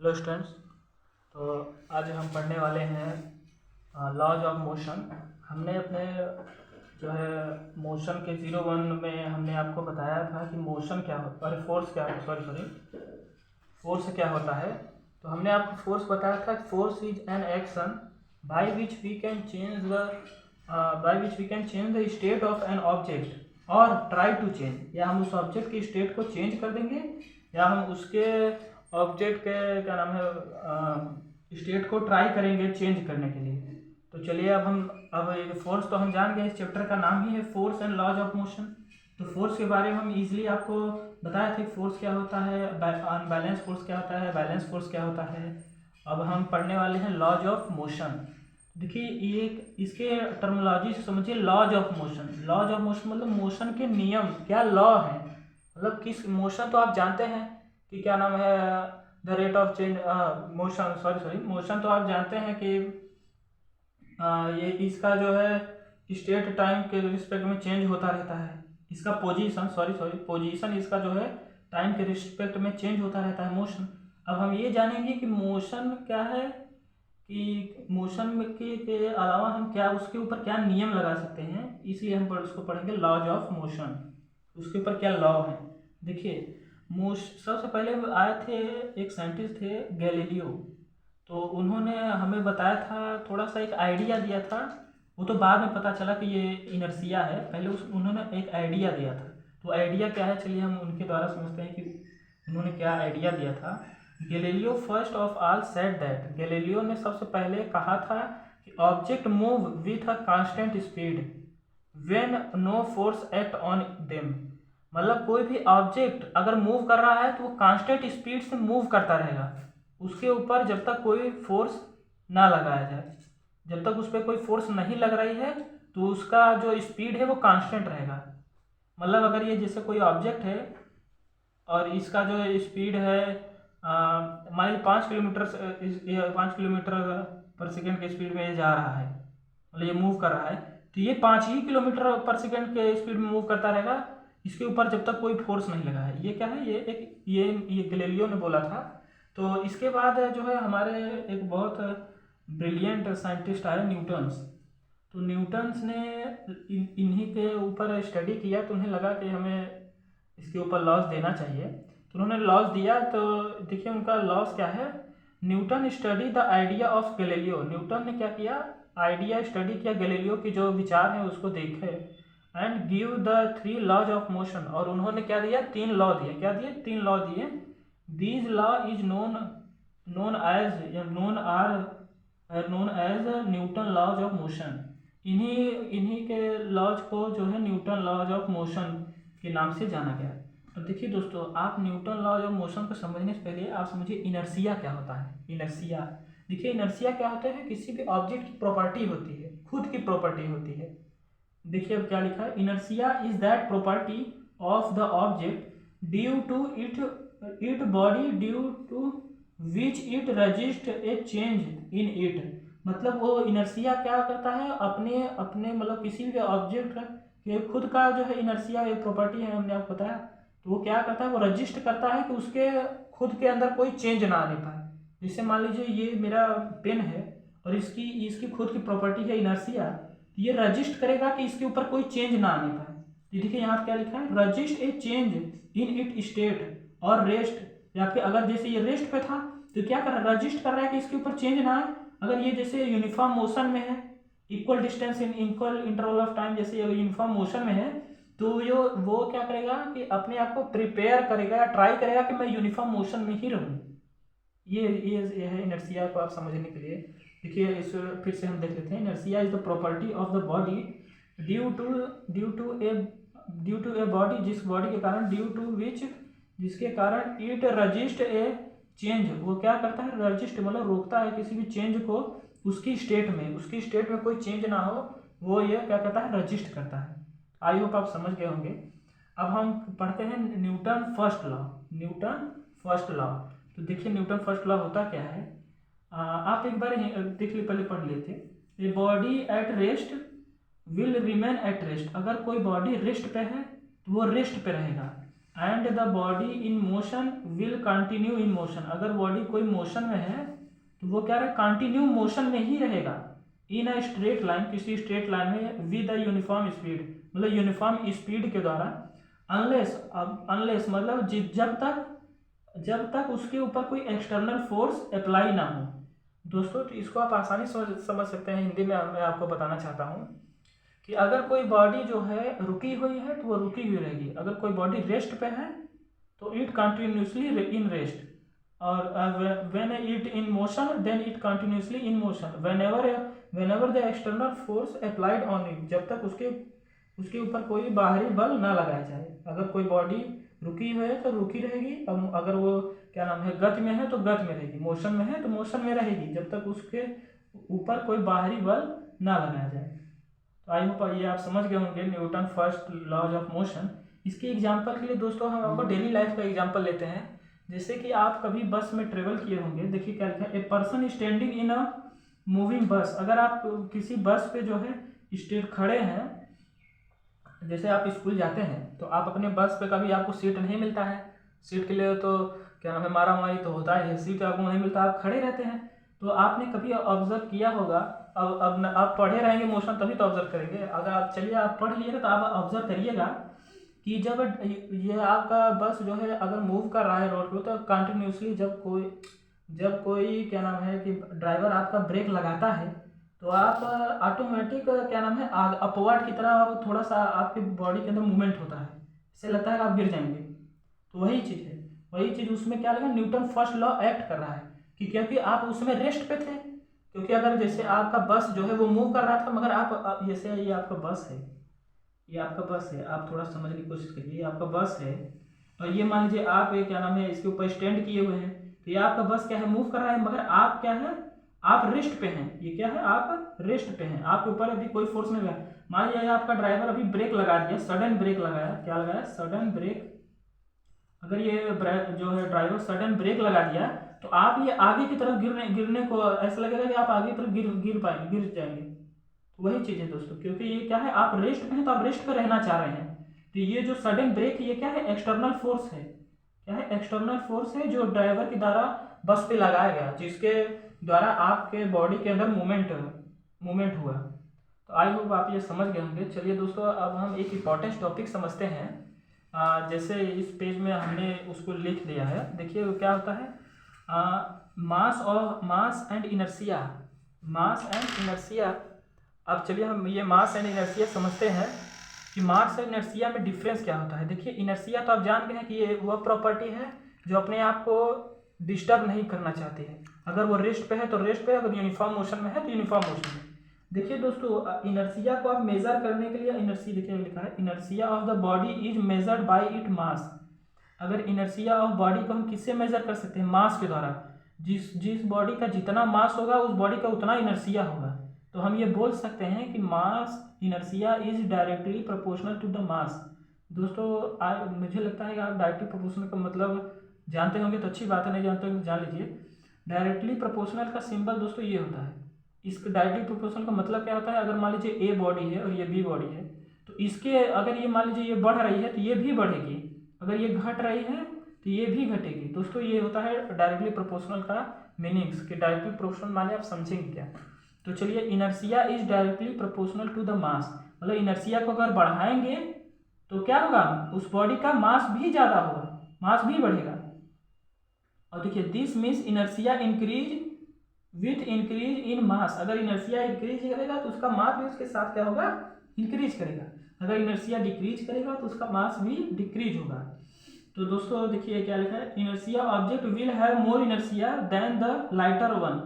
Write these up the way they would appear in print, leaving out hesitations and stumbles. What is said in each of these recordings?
Hello students. तो आज हम पढ़ने वाले हैं लॉज ऑफ मोशन। हमने अपने जो है मोशन के 01 में हमने आपको बताया था कि मोशन क्या होता है, फोर्स क्या है, फोर्स क्या होता है। तो हमने आपको फोर्स बताया था कि force is an action by which we can change the state of an object और ट्राई टू चेंज, या हम उस ऑब्जेक्ट की स्टेट को चेंज कर देंगे या हम उसके ऑब्जेक्ट के क्या नाम है स्टेट को ट्राई करेंगे चेंज करने के लिए। तो चलिए अब फोर्स तो हम जान गए, इस चैप्टर का नाम ही है force and laws of motion. तो फोर्स के बारे में हम इजीली आपको बताया था कि फोर्स क्या होता है, अनबैलेंस फोर्स क्या होता है, बैलेंस फोर्स क्या होता है। अब हम पढ़ने वाले हैं लॉज ऑफ मोशन। देखिए ये इसके टर्मिनोलॉजी से समझिए, laws of motion. Laws of motion मतलब मोशन के नियम, क्या लॉ है, मतलब किस मोशन तो आप जानते हैं कि क्या नाम है the rate of change motion, sorry motion तो आप जानते हैं कि ये इसका जो है स्टेट टाइम के रिस्पेक्ट में चेंज होता रहता है। इसका पोजीशन इसका जो है टाइम के रिस्पेक्ट में चेंज होता रहता है मोशन। अब हम ये जानेंगे कि मोशन क्या है, कि मोशन के अलावा हम क्या उसके ऊपर क्या नियम लगा सकते हैं, इसलिए हम उसको पढ़ेंगे लॉज ऑफ मोशन, उसके ऊपर क्या लॉ है। देखिए सबसे पहले आए थे एक साइंटिस्ट थे गैलीलियो। तो उन्होंने हमें बताया था, थोड़ा सा एक आइडिया दिया था। वो तो बाद में पता चला कि ये इनर्सिया है, पहले उन्होंने एक आइडिया दिया था। तो आइडिया क्या है, चलिए हम उनके द्वारा समझते हैं कि उन्होंने क्या आइडिया दिया था। Galileo first of all said that, Galileo ने सबसे पहले कहा था कि object move with a constant speed when no force act on them. मतलब कोई भी ऑब्जेक्ट अगर मूव कर रहा है तो वो कांस्टेंट स्पीड से मूव करता रहेगा, उसके ऊपर जब तक कोई फोर्स ना लगाया जाए। जब तक उस पर कोई फोर्स नहीं लग रही है तो उसका जो स्पीड है वो कांस्टेंट रहेगा। मतलब अगर ये जैसे कोई ऑब्जेक्ट है और इसका जो स्पीड है मान लीजिए 5 किलोमीटर 5 किलोमीटर पर सेकेंड के स्पीड में ये जा रहा है, मतलब ये मूव कर रहा है, तो ये 5 ही किलोमीटर पर सेकेंड के स्पीड में मूव करता रहेगा, इसके ऊपर जब तक कोई फोर्स नहीं लगा है। ये क्या है, ये गैलीलियो ने बोला था। तो इसके बाद जो है हमारे एक बहुत ब्रिलियंट साइंटिस्ट आए न्यूटन्स। तो न्यूटन्स ने इन्हीं के ऊपर स्टडी किया, तो उन्हें लगा कि हमें इसके ऊपर लॉस देना चाहिए, तो उन्होंने लॉस दिया। तो देखिए उनका लॉस क्या है। Newton study the idea of Galileo, Newton ने क्या किया, आइडिया स्टडी किया गैलीलियो की जो विचार है उसको देखे, and give the 3 laws of motion. और उन्होंने क्या दिया, 3 लॉ दिए। क्या दिए, 3 लॉ दिए। These law is known known as known as Newton laws of motion. इन्हीं इन्हीं के लॉज को जो है न्यूटन लॉज ऑफ मोशन के नाम से जाना गया। तो देखिए दोस्तों, आप न्यूटन लॉज ऑफ मोशन को समझने से पहले आप समझिए इनर्सिया क्या होता है। इनर्सिया, देखिए इनर्सिया क्या होता है, किसी भी ऑब्जेक्ट की प्रॉपर्टी होती है, खुद की प्रॉपर्टी होती है। देखिए अब क्या लिखा है, inertia is that property of the object due to it body due to which it resist a change in it. मतलब वो इनर्सिया क्या करता है, अपने अपने मतलब किसी भी ऑब्जेक्ट के खुद का जो है इनर्सिया एक प्रॉपर्टी है, हमने आपको बताया। तो वो क्या करता है, वो रजिस्ट करता है कि उसके खुद के अंदर कोई चेंज ना आने पाए। जैसे मान लीजिए ये मेरा पेन है और इसकी इसकी खुद की प्रॉपर्टी है इनर्सिया, ये रजिस्ट करेगा कि इसके ऊपर कोई चेंज ना आने पाए। तो देखिए यहाँ क्या लिखा है, resist a change in it state और रेस्ट, या फिर अगर जैसे ये रेस्ट पे था तो क्या कर रहा है, रजिस्ट कर रहा है कि इसके ऊपर चेंज ना आए। अगर ये जैसे यूनिफॉर्म मोशन में है, equal distance in equal interval of time, जैसे यूनिफॉर्म मोशन में है, तो यो वो क्या करेगा कि अपने आप को प्रिपेयर करेगा या ट्राई करेगा कि मैं यूनिफॉर्म मोशन में ही रहूँ। ये है इनर्सिया को आप समझने के लिए। देखिए इस फिर से हम देख लेते हैं, inertia is the property of the body due to due to a due to a body, जिस बॉडी के कारण ड्यू टू विच, जिसके कारण इट रजिस्ट ए चेंज, वो क्या करता है, रजिस्ट मतलब रोकता है किसी भी चेंज को उसकी स्टेट में कोई चेंज ना हो, वो ये क्या करता है, रजिस्ट करता है। आई होप आप समझ गए होंगे। अब हम पढ़ते हैं Newton first law. Newton first law, तो देखिए न्यूटन फर्स्ट लॉ होता क्या है। आप एक बार देख ले, पहले पढ़ लेते। A body at rest will remain at rest, अगर कोई बॉडी रेस्ट पे है तो वो रेस्ट पे रहेगा। And the body in motion will continue in motion, अगर बॉडी कोई मोशन में है तो वो क्या रहे, कंटिन्यू मोशन में ही रहेगा, इन अ स्ट्रेट लाइन, किसी स्ट्रेट लाइन में, विद अ यूनिफॉर्म स्पीड, मतलब यूनिफॉर्म स्पीड के द्वारा, अनलेस मतलब जब तक उसके ऊपर कोई एक्सटर्नल फोर्स अप्लाई ना हो। दोस्तों तो इसको आप आसानी से समझ सकते हैं, हिंदी में मैं आपको बताना चाहता हूँ कि अगर कोई बॉडी जो है रुकी हुई है तो वो रुकी हुई रहेगी, अगर कोई बॉडी रेस्ट पे है तो इट कंटिन्यूसली इन रेस्ट, और when it in motion then it continuously in motion, whenever the external force applied on it, जब तक उसके ऊपर कोई बाहरी बल ना लगाया जाए। अगर कोई बॉडी रुकी हुई है तो रुकी रहेगी, अगर वो क्या नाम है गति में है तो गति में रहेगी, मोशन में है तो मोशन में रहेगी, जब तक उसके ऊपर कोई बाहरी बल ना लगाया जाए। तो आई होप ये आप समझ गए होंगे Newton first laws of motion. इसके एग्जांपल के लिए दोस्तों हम आपको डेली लाइफ का एग्जांपल लेते हैं। जैसे कि आप कभी बस में ट्रेवल किए होंगे, देखिए क्या लिखा है, a person standing in a moving बस। अगर आप किसी बस पे जो है स्टेट खड़े हैं, जैसे आप स्कूल जाते हैं तो आप अपने बस पे कभी आपको सीट नहीं मिलता है, सीट के लिए तो क्या नाम है मारा मारी तो होता है, सीट आपको नहीं मिलता, आप खड़े रहते हैं। तो आपने कभी ऑब्जर्व किया होगा, अब आप पढ़े रहेंगे मोशन तभी तो ऑब्जर्व करेंगे, अगर आप चलिए आप पढ़ लिए तो आप ऑब्जर्व करिएगा कि जब ये आपका बस जो है अगर मूव कर रहा है रोड पे तो कंटिन्यूसली जब कोई क्या नाम है कि ड्राइवर आपका ब्रेक लगाता है तो आप ऑटोमेटिक क्या नाम है अपवर्ड की तरह आप थोड़ा सा आपके बॉडी के अंदर मूवमेंट होता है, इससे लगता है कि आप गिर जाएंगे। तो वही चीज़ है, वही चीज़ उसमें क्या लगा, न्यूटन फर्स्ट लॉ एक्ट कर रहा है कि क्योंकि आप उसमें रेस्ट पे थे, क्योंकि अगर जैसे आपका बस जो है वो मूव कर रहा था, मगर आप जैसे ये आपका बस है, ये आपका बस है, आप थोड़ा समझने की कोशिश करिए, ये आपका बस है और ये मान लीजिए आप ये क्या नाम है इसके ऊपर स्टैंड किए हुए हैं, तो ये आपका बस क्या है मूव कर रहा है, मगर आप क्या है आप रेस्ट पे हैं, ये क्या है आप रेस्ट पे हैं, आपके ऊपर अभी कोई फोर्स नहीं लगा। मान लीजिए आपका ड्राइवर अभी ब्रेक लगा दिया, सडन ब्रेक लगाया, क्या लगाया सडन ब्रेक, अगर ये जो है ड्राइवर सडन ब्रेक लगा दिया तो आप ये आगे की तरफ गिरने को ऐसा लगेगा कि आप आगे की तरफ गिर जाएंगे। तो वही चीज़ है दोस्तों, क्योंकि ये क्या है आप रेस्ट पे हैं तो आप रेस्ट पे रहना चाह रहे हैं, तो ये जो सडन ब्रेक ये क्या है एक्सटर्नल फोर्स है, क्या है एक्सटर्नल फोर्स है जो ड्राइवर के द्वारा बस पे लगाया गया, जिसके द्वारा आपके बॉडी के अंदर मूवमेंट हुआ। तो आई होप आप ये समझ गए होंगे। चलिए दोस्तों अब हम एक इम्पॉर्टेंट टॉपिक समझते हैं। जैसे इस पेज में हमने उसको लिख लिया है, देखिए क्या होता है mass and inertia, mass and inertia. अब चलिए हम ये मास एंड इनर्शिया समझते हैं कि मास एंड इनर्शिया में डिफरेंस क्या होता है। देखिए इनर्शिया तो आप जानते हैं कि ये वह प्रॉपर्टी है जो अपने आप को डिस्टर्ब नहीं करना चाहती है, अगर वो रेस्ट पे है तो रेस्ट पे, अगर यूनिफॉर्म मोशन में है तो यूनिफॉर्म मोशन में। देखिए दोस्तों इनर्शिया को आप मेजर करने के लिए इनर्शिया देखिए लिखा है, inertia of the body is measured by it mass. अगर इनर्शिया ऑफ बॉडी को हम किससे मेजर कर सकते हैं, मास के द्वारा, जिस बॉडी का जितना मास होगा उस बॉडी का उतना इनर्शिया होगा। तो हम ये बोल सकते हैं कि mass inertia is directly proportional to the mass. दोस्तों मुझे लगता है कि आप डायरेक्टली प्रोपोर्शनल का मतलब जानते होंगे तो अच्छी बात है, नहीं जानते हो तो जान लीजिए। डायरेक्टली प्रोपोर्शनल का सिंबल दोस्तों ये होता है, इसका डायरेक्टली प्रोपोर्शनल का मतलब क्या होता है, अगर मान लीजिए ए बॉडी है और ये बी बॉडी है तो इसके अगर ये मान लीजिए ये बढ़ रही है तो ये भी बढ़ेगी, अगर ये घट रही है तो ये भी घटेगी। दोस्तों ये होता है डायरेक्टली प्रोपोर्शनल का मीनिंग्स कि डायरेक्टली प्रोपोर्शनल माने आप समझेंगे क्या। तो चलिए inertia is directly proportional to the mass, मतलब इनर्शिया को अगर बढ़ाएंगे तो क्या होगा, उस बॉडी का मास भी ज़्यादा होगा, मास भी बढ़ेगा। और देखिए this means inertia increase with increase in mass, अगर इनर्शिया इंक्रीज करेगा तो उसका मास भी उसके साथ क्या होगा, इंक्रीज करेगा, अगर इनर्शिया डिक्रीज करेगा तो उसका मास भी डिक्रीज होगा। तो दोस्तों देखिए क्या लिखा है, inertia object will have more inertia than the lighter one,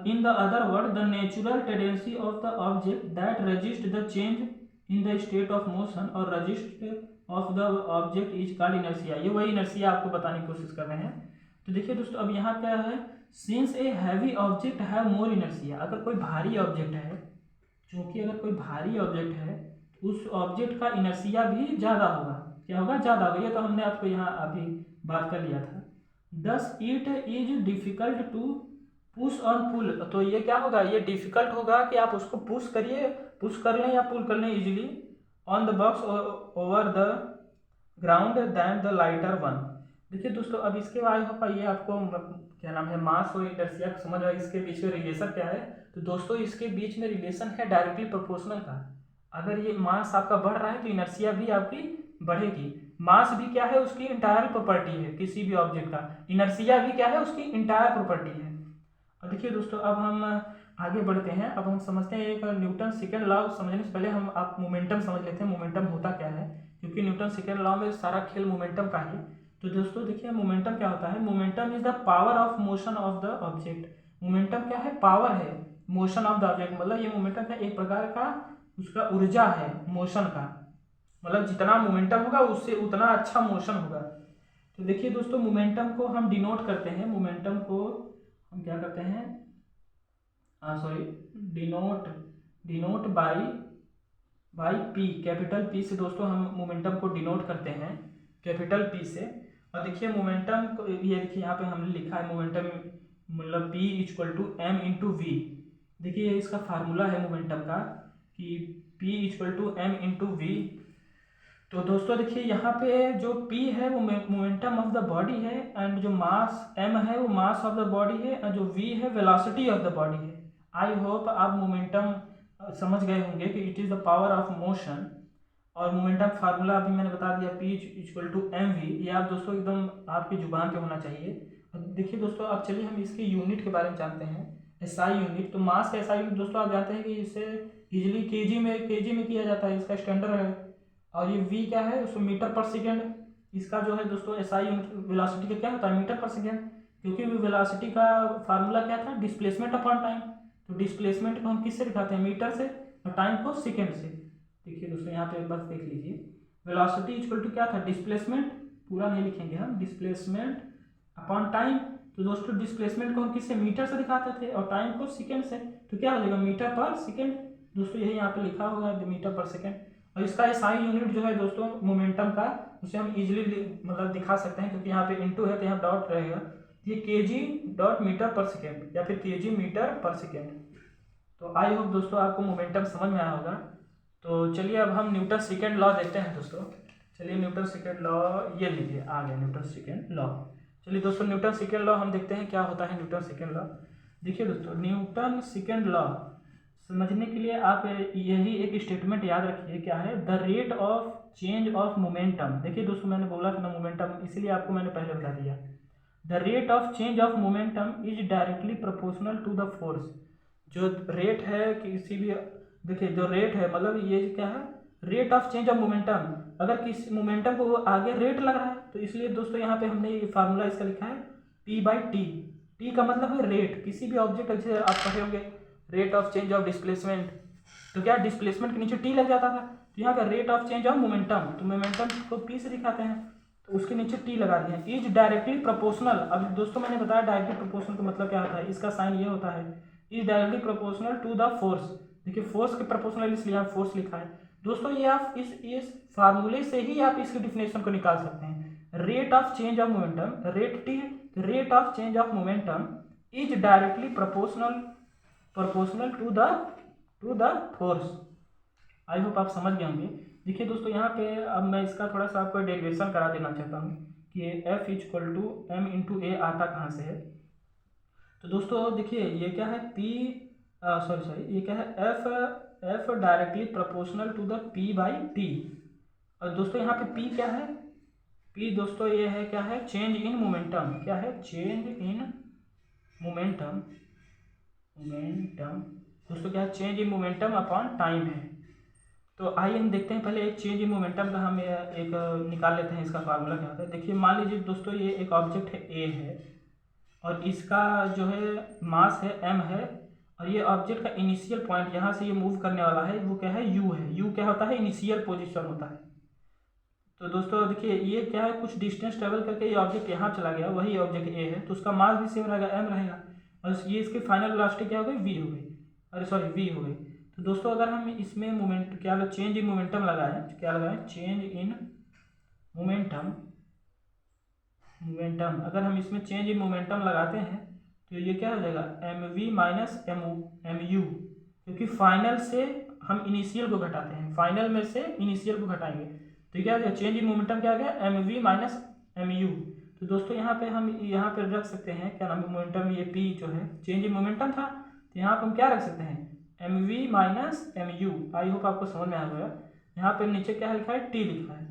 in the other word the natural tendency of the object that resist the change in the state of motion or resist of the object is called inertia। ये वही inertia आपको बताने की कोशिश कर रहे हैं। तो देखिए दोस्तों अब यहाँ क्या है, since a heavy object have more inertia, अगर कोई भारी ऑब्जेक्ट है, क्योंकि अगर कोई भारी ऑब्जेक्ट है उस ऑब्जेक्ट का इनर्शिया भी ज़्यादा होगा, क्या होगा ज़्यादा होगा, ये तो हमने आपको यहाँ अभी बात कर लिया था। thus it is difficult to push on pull, तो ये क्या होगा, ये डिफिकल्ट होगा कि आप उसको पुश कर लें या पुल कर लें easily on the box over the ground than the lighter one. देखिए दोस्तों, अब इसके बाद होगा ये आपको क्या नाम है, मास और इनर्शिया को समझ आया, इसके बीच में रिलेशन क्या है। तो दोस्तों इसके बीच में रिलेशन है डायरेक्टली प्रोपोर्शनल का। अगर ये मास आपका बढ़ रहा है तो इनर्शिया भी आपकी बढ़ेगी। मास भी क्या है, उसकी इंटायर प्रॉपर्टी है किसी भी ऑब्जेक्ट का। इनर्शिया भी क्या है, उसकी इंटायर प्रॉपर्टी है। और देखिए दोस्तों, अब हम आगे बढ़ते हैं। अब हम समझते हैं एक न्यूटन सेकेंड लॉ। समझने से पहले हम आप मोमेंटम समझ लेते हैं, मोमेंटम होता क्या है, क्योंकि न्यूटन सेकेंड लॉ में सारा खेल मोमेंटम का है। तो दोस्तों देखिए, मोमेंटम क्या होता है। Momentum is the power of motion of the object. Momentum क्या है, पावर है मोशन ऑफ द ऑब्जेक्ट। मतलब ये मोमेंटम का एक प्रकार का उसका ऊर्जा है मोशन का। मतलब जितना मोमेंटम होगा उससे उतना अच्छा मोशन होगा। तो देखिए दोस्तों, मोमेंटम को हम डिनोट करते हैं, मोमेंटम को हम क्या करते हैं, sorry, denote denote by P, capital P से दोस्तों हम मोमेंटम को डिनोट करते हैं, कैपिटल पी से। और देखिए मोमेंटम को ये देखिए यहाँ पे हमने लिखा है मोमेंटम मतलब P equal to M into V. देखिए इसका फार्मूला है मोमेंटम का कि P equal to M into V. तो दोस्तों देखिए यहाँ पे जो P है वो मोमेंटम ऑफ द बॉडी है, एंड जो मास M है वो मास ऑफ द बॉडी है, और जो V है वेलोसिटी ऑफ द बॉडी है। आई होप आप मोमेंटम समझ गए होंगे कि it is the power of motion. और मोमेंटम फार्मूला अभी मैंने बता दिया, P equal to M V. ये आप दोस्तों एकदम आपकी जुबान पे होना चाहिए। देखिए दोस्तों, अब चलिए हम इसके यूनिट के बारे में जानते हैं। एसआई यूनिट, तो मास का एसआई यूनिट दोस्तों आप जानते हैं कि इसे इजीली केजी में किया जाता है, इसका स्टैंडर्ड है। और ये वी क्या है, उसको मीटर पर सेकेंड। इसका जो है दोस्तों एसआई यूनिट वेलोसिटी का क्या होता है, मीटर पर सेकेंड। क्योंकि वेलोसिटी का फार्मूला क्या था, डिस्प्लेसमेंट अपॉन टाइम। तो डिस्प्लेसमेंट को हम किससे दिखाते हैं, मीटर से, और टाइम को सेकेंड से। देखिए दोस्तों यहाँ पे बस देख लीजिए, वेलोसिटी इक्वल टू क्या था, डिस्प्लेसमेंट, पूरा नहीं लिखेंगे हम, डिस्प्लेसमेंट अपॉन टाइम। तो दोस्तों डिस्प्लेसमेंट को हम किससे, मीटर से दिखाते थे, और टाइम को सेकेंड से। तो क्या हो जाएगा, मीटर पर सेकेंड। दोस्तों यही यहाँ पे लिखा होगा, मीटर पर सेकेंड। और इसका एसआई यूनिट जो है दोस्तों मोमेंटम का, उसे हम इजीली मतलब दिखा सकते हैं, क्योंकि यहाँ पे इनटू है तो यहाँ डॉट रहेगा। ये केजी डॉट मीटर पर सेकेंड, या फिर केजी मीटर पर सेकेंड। तो आई होप दोस्तों आपको मोमेंटम समझ में आया होगा। तो चलिए अब हम न्यूटन सेकेंड लॉ देखते हैं दोस्तों। चलिए न्यूटन सेकेंड लॉ, ये लीजिए आ गया न्यूटन सेकेंड लॉ। चलिए दोस्तों न्यूटन सेकेंड लॉ हम देखते हैं क्या होता है न्यूटन सेकेंड लॉ। देखिए दोस्तों, न्यूटन सेकेंड लॉ समझने के लिए आप यही एक स्टेटमेंट याद रखिए, क्या है, the rate of change of momentum. देखिए दोस्तों, मैंने बोला था ना मोमेंटम, इसलिए आपको मैंने पहले बता दिया। The rate of change of momentum is directly proportional to the force. जो रेट है किसी भी, देखिए जो रेट है मतलब ये क्या है, rate of change of momentum. अगर किसी मोमेंटम को आगे रेट लग रहा है, तो इसलिए दोस्तों यहाँ पे हमने ये फार्मूला इसका लिखा है P बाई टी। टी का मतलब है रेट, किसी भी ऑब्जेक्ट जैसे आप पढ़े होंगे rate of change of displacement, तो क्या डिस्प्लेसमेंट के नीचे टी लग जाता था। तो यहाँ का rate of change of momentum, तो मोमेंटम को P से दिखाते हैं, तो उसके नीचे टी लगा दिए। Is directly proportional. अब दोस्तों मैंने बताया डायरेक्टली प्रोपोर्शनल का मतलब क्या होता है, इसका साइन ये होता है, is directly proportional to the force. देखिए फोर्स के प्रोपोर्शनल, इसलिए यहाँ फोर्स लिखा है। दोस्तों ये आप इस फार्मूले से ही आप इसकी डिफिनेशन को निकाल सकते हैं। Rate of change of momentum, rate T, rate of change of momentum is directly proportional to the force. I hope आप समझ गए होंगे। देखिए दोस्तों यहाँ पे अब मैं इसका थोड़ा सा आपको डेरिवेशन करा देना चाहता हूँ कि F equal to M into A आता कहाँ से है। तो दोस्तों देखिए ये क्या है, पी सॉरी ये क्या है, F directly proportional to the P by T. और दोस्तों यहाँ पे पी क्या है, पी दोस्तों ये है क्या है, चेंज इन मोमेंटम। क्या है, चेंज इन मोमेंटम दोस्तों क्या है, change in momentum upon time है। तो आइए हम देखते हैं पहले एक चेंज इन मोमेंटम का हम एक निकाल लेते हैं, इसका फार्मूला क्या होता है। देखिए मान लीजिए दोस्तों ये एक ऑब्जेक्ट है ए है, और इसका जो है मास है m है, और ये ऑब्जेक्ट का इनिशियल पॉइंट यहाँ से ये मूव करने वाला है, वो क्या है, u है। u क्या होता है, इनिशियल पोजीशन होता है। तो दोस्तों देखिए ये क्या है, कुछ डिस्टेंस ट्रेवल करके ये ऑब्जेक्ट यहाँ चला गया, वही ऑब्जेक्ट a है, तो उसका मास भी सेम रहेगा, m रहेगा, और ये इसकी फाइनल वेलोसिटी क्या हो गई, v हो गई, अरे सॉरी v हो गई। तो दोस्तों अगर हम इसमें मोमेंट क्या चेंज इन मोमेंटम लगाएं, क्या लगाएं, चेंज इन मोमेंटम, अगर हम इसमें चेंज इन मोमेंटम लगाते हैं तो ये क्या हो जाएगा, M V minus M U, क्योंकि फाइनल से हम इनिशियल को घटाते हैं, फाइनल में से इनिशियल को घटाएंगे, तो क्या हो जाएगा, चेंज इन मोमेंटम क्या आ गया, M V minus M U. तो तो दोस्तों यहाँ पे हम यहाँ पे रख सकते हैं क्या नाम है मोमेंटम, ये पी जो है चेंज इन मोमेंटम था, तो यहाँ पे हम क्या रख सकते हैं M V minus M U. I hope आपको समझ में आ गया। यहाँ पे नीचे क्या लिखा है टी लिखा है।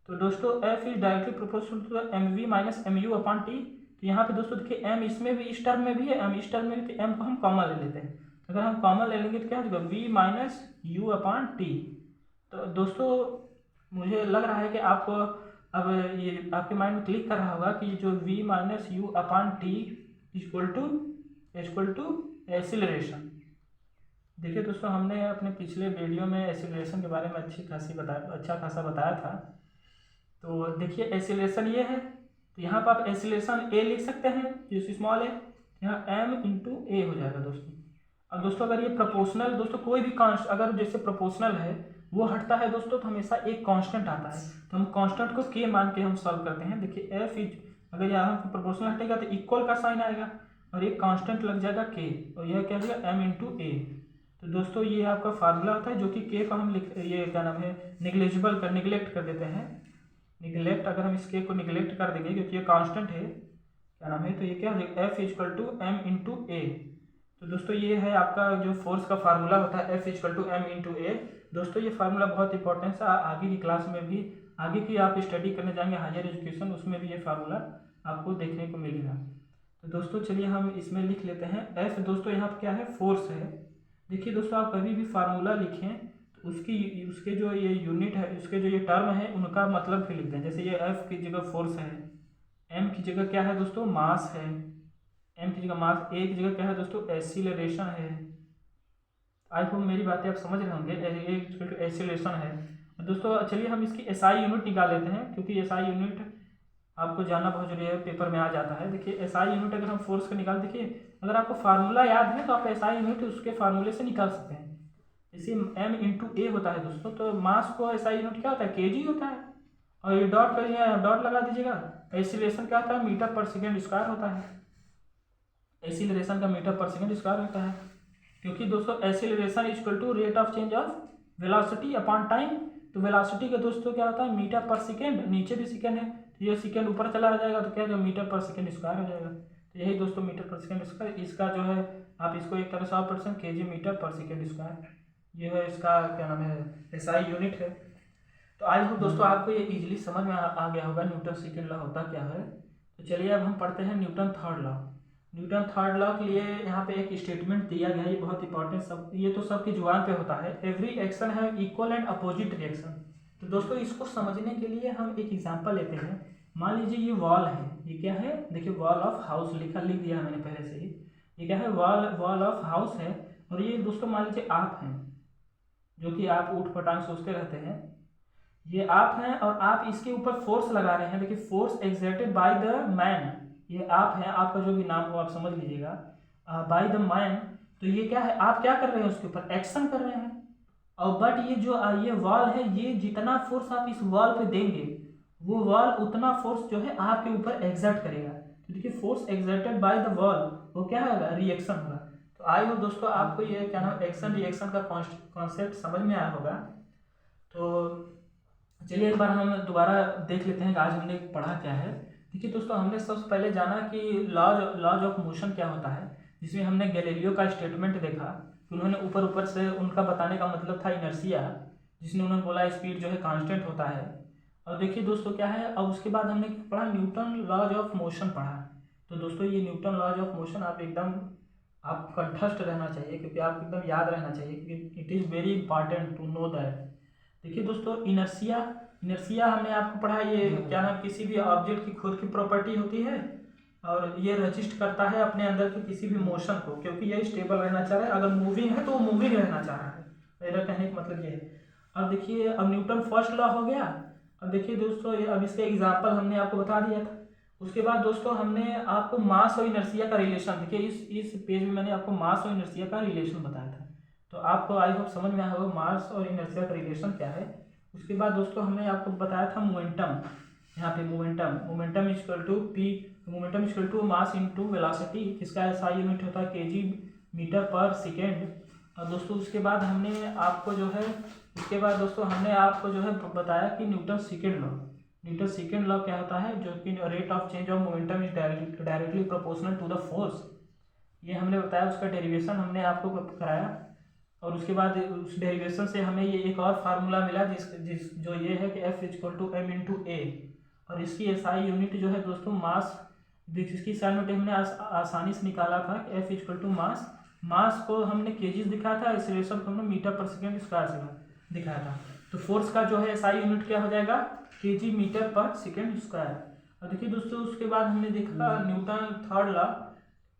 तो दोस्तों F is directly proportional to M V minus M U upon T. तो यहाँ पे दोस्तों देखिए एम इसमें भी इस टर्म में भी है, एम इस टर्म में भी, तो एम को हम कॉमन ले लेते हैं। अगर हम कॉमन ले लेंगे तो क्या हो जाएगा V minus U upon T. तो दोस्तों मुझे लग रहा है कि आपको अब ये आपके माइंड में क्लिक कर रहा होगा कि जो v minus U upon T equal to acceleration. देखिए दोस्तों हमने अपने पिछले वीडियो में एसिलरेशन के बारे में अच्छा खासा बताया था। तो देखिए एसिलेशन ये है, तो यहाँ पर आप एसिलेशन ए लिख सकते हैं जो स्मॉल है, यहाँ m इंटू ए हो जाएगा दोस्तों। अब दोस्तों अगर ये प्रोपोर्शनल दोस्तों कोई भी कांस्ट अगर जैसे प्रोपोर्शनल है वो हटता है दोस्तों तो हमेशा एक कांस्टेंट आता है, तो हम कांस्टेंट को के मान के हम सॉल्व करते हैं। देखिए एफ इज अगर यहाँ प्रोपोर्शनल हटेगा तो इक्वल का साइन आएगा और एक कांस्टेंट लग जाएगा के, और यह क्या हो जाएगा m इंटू ए। तो दोस्तों ये आपका फार्मूला होता है जो कि के को हम ये क्या नाम है निगलेक्ट कर देते हैं। निगलेक्ट अगर हम इस के को निगलेक्ट कर देंगे क्योंकि ये कांस्टेंट है क्या नाम है, तो ये क्या हो जाएगा F equal to M into A. तो दोस्तों ये है आपका जो फोर्स का फार्मूला होता है F equal to M into A. दोस्तों ये फार्मूला बहुत इंपॉर्टेंट है, आगे की क्लास में भी आगे की आप स्टडी करने जाएंगे हायर एजुकेशन उसमें भी ये फार्मूला आपको देखने को मिलेगा। तो दोस्तों चलिए हम इसमें लिख लेते हैं एफ। दोस्तों यहाँ पर क्या है फोर्स है। देखिए दोस्तों आप कभी भी फार्मूला लिखें तो उसके जो ये यूनिट है उसके जो ये टर्म है उनका मतलब फिर लिखते हैं। जैसे ये एफ की जगह फोर्स है, एम की जगह क्या है दोस्तों मास है, एम की जगह मास, ए की जगह क्या है दोस्तों एसिलरेशन है। आई होप मेरी बातें आप समझ रहे होंगे, एसिलेशन है। दोस्तों चलिए हम इसकी एसआई यूनिट निकाल लेते हैं क्योंकि एसआई यूनिट आपको जानना बहुत जरूरी है, पेपर में आ जाता है। देखिए एसआई यूनिट अगर हम फोर्स का निकाल, देखिए अगर आपको फार्मूला याद है तो आप एसआई यूनिट उसके फार्मूले से निकाल सकते हैं। जैसे एम इंटू ए होता है दोस्तों, तो मास को एसआई यूनिट क्या होता है केजी होता है, और ये डॉट करिए डॉट लगा दीजिएगा। एसिलेशन क्या होता है मीटर पर सेकेंड स्क्वायर होता है, एसिलरेशन का मीटर पर सेकेंड स्क्वायर होता है क्योंकि दोस्तों acceleration equal to rate of change of velocity upon time. तो वेलोसिटी का दोस्तों क्या होता है मीटर पर सेकेंड, नीचे भी सेकेंड है तो ये सेकेंड ऊपर चला जाएगा तो क्या जो मीटर पर सेकेंड स्क्वायर हो जाएगा। तो यही दोस्तों मीटर पर सेकेंड स्क्वायर, इसका जो है आप इसको एक तरह 100% केजी मीटर पर सेकेंड स्क्वायर, ये है इसका क्या नाम है एसआई यूनिट है। तो आई होप दोस्तों आपको ये इजीली समझ में आ गया होगा न्यूटन सेकेंड लॉ होता क्या है। तो चलिए अब हम पढ़ते हैं Newton third law. Newton third law के लिए यहाँ पे एक स्टेटमेंट दिया गया है, ये बहुत इंपॉर्टेंट, सब ये तो सबकी जुबान पे होता है। एवरी एक्शन है इक्वल एंड अपोजिट रिएक्शन। तो दोस्तों इसको समझने के लिए हम एक एग्जांपल लेते हैं। मान लीजिए ये वॉल है, ये क्या है देखिए वॉल ऑफ हाउस लिख दिया है मैंने पहले से ही। ये क्या है वॉल ऑफ हाउस है, और ये दोस्तों मान लीजिए आप हैं जो कि आप ऊट पटांग सोचते रहते हैं, ये आप हैं और आप इसके ऊपर फोर्स लगा रहे हैं। देखिए force exerted by the man, ये आप हैं, आपका जो भी नाम हो आप समझ लीजिएगा, बाय द मैन। तो ये क्या है आप क्या कर रहे हैं उसके ऊपर एक्शन कर रहे हैं, और बट ये जो ये वॉल है ये जितना फोर्स आप इस वॉल पे देंगे वो वॉल उतना फोर्स जो है आपके ऊपर एग्जर्ट करेगा। तो देखिए force exerted by the wall वो क्या होगा रिएक्शन होगा। तो आई होप दोस्तों आपको ये क्या नाम एक्शन रिएक्शन का कॉन्सेप्ट समझ में आया होगा। तो चलिए एक बार हम दोबारा देख लेते हैं कि आज हमने पढ़ा क्या है। देखिए दोस्तों हमने सबसे पहले जाना कि लॉज ऑफ मोशन क्या होता है, जिसमें हमने गैलीलियो का स्टेटमेंट देखा कि उन्होंने ऊपर से उनका बताने का मतलब था इनर्शिया, जिसने उन्होंने बोला स्पीड जो है कांस्टेंट होता है। और देखिए दोस्तों क्या है अब उसके बाद हमने पढ़ा न्यूटन लॉज ऑफ मोशन पढ़ा। तो दोस्तों ये न्यूटन लॉज ऑफ मोशन आप एकदम आप कंठस्थ रहना चाहिए क्योंकि आप एकदम याद रहना चाहिए क्योंकि it is very important to know that. देखिए दोस्तों इनर्शिया हमने आपको पढ़ा, ये क्या नाम किसी भी ऑब्जेक्ट की खुद की प्रॉपर्टी होती है और ये रजिस्ट करता है अपने अंदर के किसी भी मोशन को, क्योंकि ये स्टेबल रहना चाह रहा है। अगर मूविंग है तो वो मूविंग रहना चाह रहा है, मेरा कहने का मतलब ये है। अब देखिए अब न्यूटन फर्स्ट लॉ हो गया। अब देखिए दोस्तों अब इसके एग्जाम्पल हमने आपको बता दिया था। उसके बाद दोस्तों हमने आपको मास और इनर्शिया का रिलेशन, देखिए इस पेज में मैंने आपको मास और इनर्शिया का रिलेशन बताया था, तो आपको आई होप समझ में आया होगा मास और इनर्शिया का रिलेशन क्या है। उसके बाद दोस्तों हमने आपको बताया था मोमेंटम, यहाँ पे momentum equal to P, momentum equal to mass into velocity, जिसका एसआई यूनिट होता है केजी मीटर पर सेकेंड। और दोस्तों उसके बाद हमने आपको जो है बताया कि Newton second law, Newton second law क्या होता है, जो कि rate of change of momentum is directly proportional to the force, ये हमने बताया, उसका डेरिवेशन हमने आपको कराया। और उसके बाद उस डेरिवेशन से हमें ये एक और फार्मूला मिला जिस जो ये है कि F equal to M into A, और इसकी एसआई यूनिट जो है दोस्तों मास, जिसकी एसआई यूनिट हमने आसानी से निकाला था कि F इक्वल टू मास, मास को हमने केजीज दिखाया था, एक्सीलरेशन को हमने मीटर पर सेकेंड स्क्वायर से दिखाया था। तो फोर्स का जो है एसआई यूनिट क्या हो जाएगा, केजी मीटर पर सेकेंड स्क्वायर। और देखिए दोस्तों उसके बाद हमने देखा Newton third law.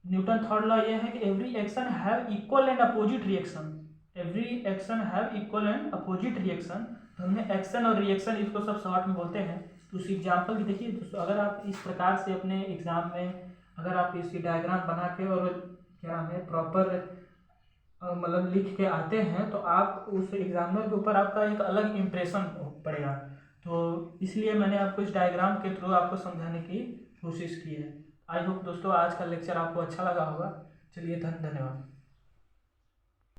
Newton third law ये है कि every action have equal and opposite reaction, every action have equal and opposite reaction. तो हमने एक्शन और रिएक्शन इसको सब शॉर्ट में बोलते हैं। तो उस एग्जाम्पल की देखिए दोस्तों, अगर आप इस प्रकार से अपने एग्जाम में अगर आप इसकी डायग्राम बना के और क्या है प्रॉपर मतलब लिख के आते हैं तो आप उस एग्जामिनर के ऊपर आपका एक अलग इम्प्रेशन पड़ेगा। तो इसलिए मैंने आपको इस डायग्राम के थ्रू आपको समझाने की कोशिश की है। आई होप दोस्तों आज का लेक्चर आपको अच्छा लगा होगा। चलिए धन्यवाद।